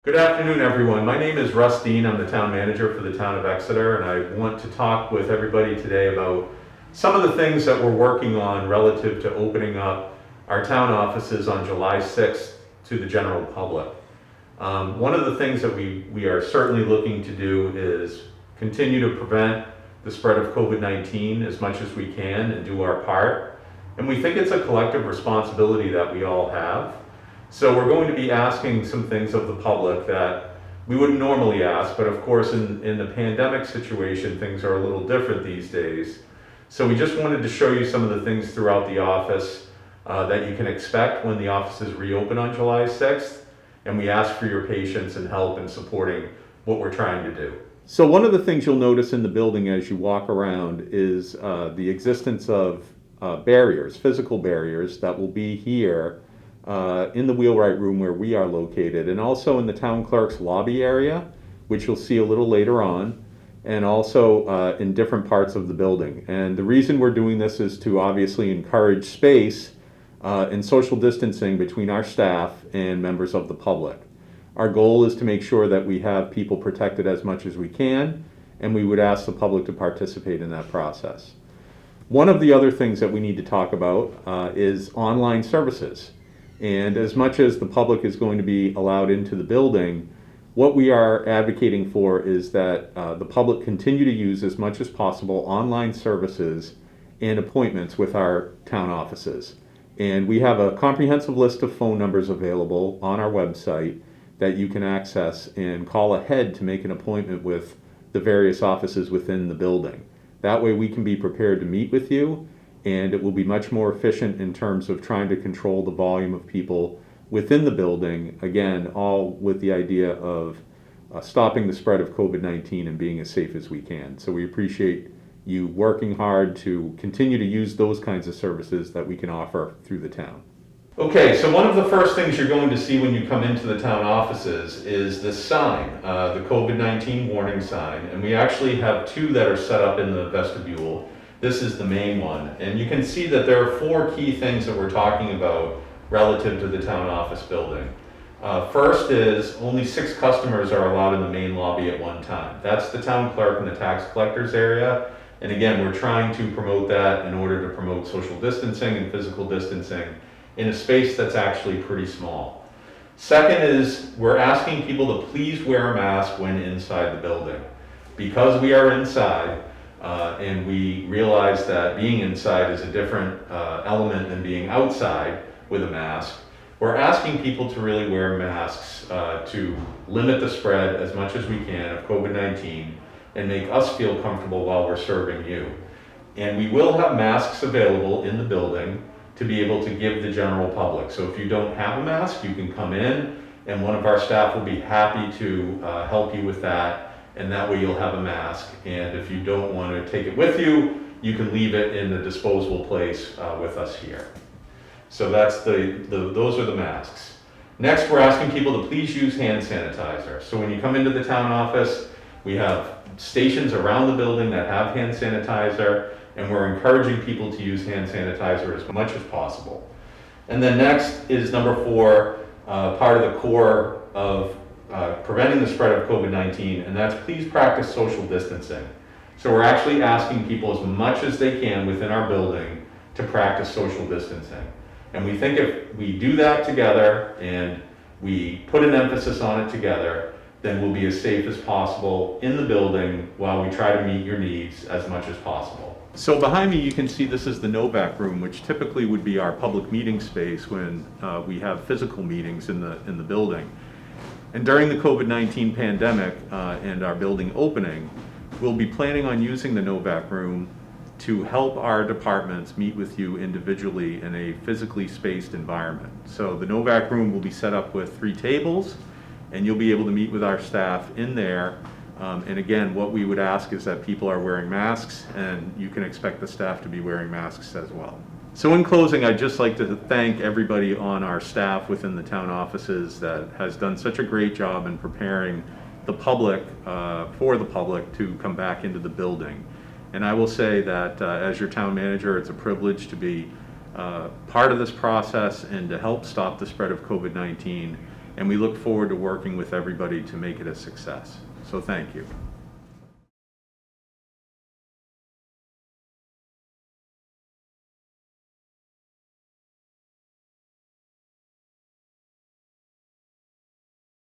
Good afternoon, everyone. My name is Russ Dean. I'm the town manager for the town of Exeter, and I want to talk with everybody today about some of the things that we're working on relative to opening up our town offices on July 6th to the general public. One of the things that we are certainly looking to do is continue to prevent the spread of COVID-19 as much as we can and do our part. And we think it's a collective responsibility that we all have. So we're going to be asking some things of the public that we wouldn't normally ask, but of course in the pandemic situation, things are a little different these days. So we just wanted to show you some of the things throughout the office that you can expect when the offices reopen on July 6th. And we ask for your patience and help in supporting what we're trying to do. So one of the things you'll notice in the building as you walk around is the existence of barriers, physical barriers that will be here in the wheelwright room where we are located, and also in the town clerk's lobby area, which you'll see a little later on, and also in different parts of the building. And the reason we're doing this is to obviously encourage space and social distancing between our staff and members of the public. Our goal is to make sure that we have people protected as much as we can, and we would ask the public to participate in that process. One of the other things that we need to talk about is online services. And as much as the public is going to be allowed into the building, what we are advocating for is that the public continue to use as much as possible online services and appointments with our town offices. And we have a comprehensive list of phone numbers available on our website that you can access and call ahead to make an appointment with the various offices within the building. That way we can be prepared to meet with you, and it will be much more efficient in terms of trying to control the volume of people within the building, again, all with the idea of stopping the spread of COVID-19 and being as safe as we can. So we appreciate you working hard to continue to use those kinds of services that we can offer through the town. Okay, so one of the first things you're going to see when you come into the town offices is this sign, the COVID-19 warning sign, and we actually have two that are set up in the vestibule. This is the main one, and you can see that there are four key things that we're talking about relative to the town office building. First is only 6 customers are allowed in the main lobby at one time. That's the town clerk and the tax collector's area. And again, we're trying to promote that in order to promote social distancing and physical distancing in a space that's actually pretty small. Second is we're asking people to please wear a mask when inside the building. Because we are inside, and we realize that being inside is a different element than being outside with a mask, we're asking people to really wear masks to limit the spread as much as we can of COVID-19 and make us feel comfortable while we're serving you. And we will have masks available in the building to be able to give the general public. So if you don't have a mask, you can come in and one of our staff will be happy to help you with that. And that way you'll have a mask. And if you don't want to take it with you, you can leave it in the disposable place with us here. So that's those are the masks. Next, we're asking people to please use hand sanitizer. So when you come into the town office, we have stations around the building that have hand sanitizer, and we're encouraging people to use hand sanitizer as much as possible. And then next is number 4, part of the core of preventing the spread of COVID-19, and that's please practice social distancing. So we're actually asking people as much as they can within our building to practice social distancing. And we think if we do that together and we put an emphasis on it together, then we'll be as safe as possible in the building while we try to meet your needs as much as possible. So behind me you can see this is the Novack Room, which typically would be our public meeting space when we have physical meetings in the building. And during the COVID-19 pandemic and our building opening, we'll be planning on using the Novack Room to help our departments meet with you individually in a physically spaced environment. So the Novack Room will be set up with 3 tables, and you'll be able to meet with our staff in there. And again, what we would ask is that people are wearing masks, and you can expect the staff to be wearing masks as well. So in closing, I'd just like to thank everybody on our staff within the town offices that has done such a great job in preparing the public, for the public to come back into the building. And I will say that as your town manager, it's a privilege to be part of this process and to help stop the spread of COVID-19 and we look forward to working with everybody to make it a success. So thank you.